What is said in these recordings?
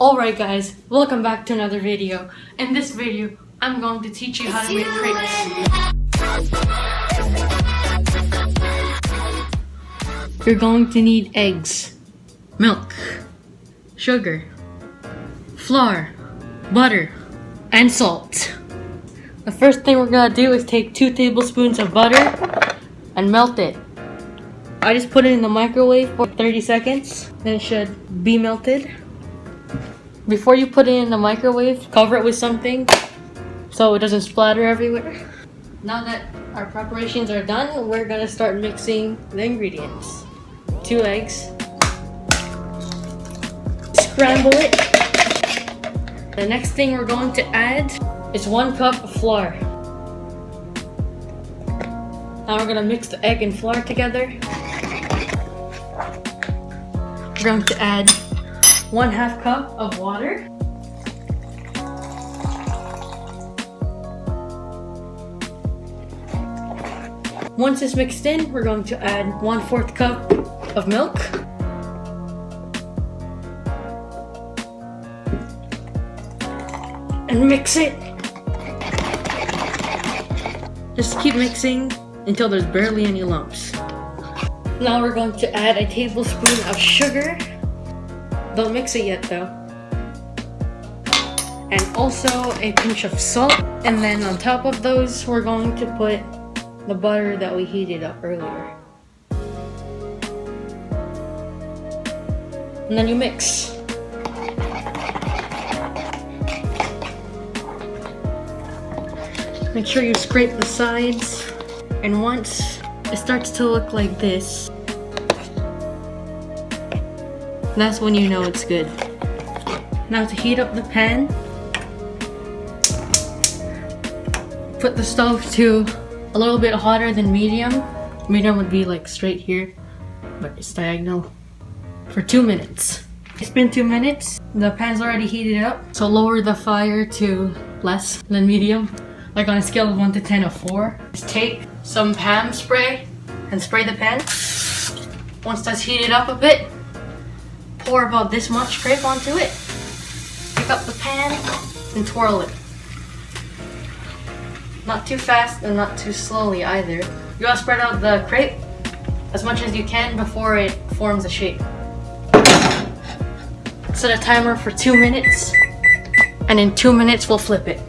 Alright guys, welcome back to another video. In this video, I'm going to teach you how to make crepes. You're going to need eggs, milk, sugar, flour, butter, and salt. The first thing we're gonna do is take 2 tablespoons of butter and melt it. I just put it in the microwave for 30 seconds, then it should be melted. Before you put it in the microwave, cover it with something so it doesn't splatter everywhere. Now that our preparations are done, we're gonna start mixing the ingredients. 2 eggs. Scramble it. The next thing we're going to add is 1 cup of flour. Now we're gonna mix the egg and flour together. We're going to add 1/2 cup of water. Once it's mixed in, we're going to add 1/4 cup of milk. And mix it. Just keep mixing until there's barely any lumps. Now we're going to add a tablespoon of sugar. Don't mix it yet though. And also a pinch of salt. And then on top of those, we're going to put the butter that we heated up earlier. And then you mix. Make sure you scrape the sides. And once it starts to look like this, that's when you know it's good. Now to heat up the pan, put the stove to a little bit hotter than medium. Medium would be like straight here, but it's diagonal. For 2 minutes. It's been 2 minutes. The pan's already heated up, so lower the fire to less than medium. Like on a scale of 1 to 10 of 4. Just take some ham spray and spray the pan. Once that's heated up a bit, pour about this much crepe onto it. Pick up the pan and twirl it. Not too fast and not too slowly either. You want to spread out the crepe as much as you can before it forms a shape. Set a timer for 2 minutes, and in 2 minutes we'll flip it.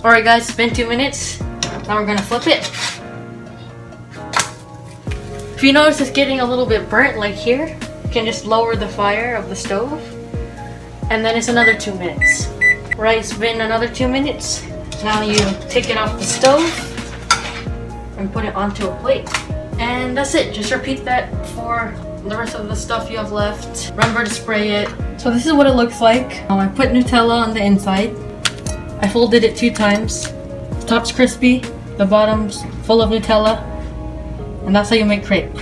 Alright guys, it's been 2 minutes. Now we're gonna flip it. If you notice it's getting a little bit burnt like here, you can just lower the fire of the stove. And then it's another 2 minutes. Right, it's been another 2 minutes. Now you take it off the stove and put it onto a plate. And that's it. Just repeat that for the rest of the stuff you have left. Remember to spray it. So this is what it looks like. I put Nutella on the inside. I folded it 2 times. The top's crispy, the bottom's full of Nutella, and that's how you make crepe.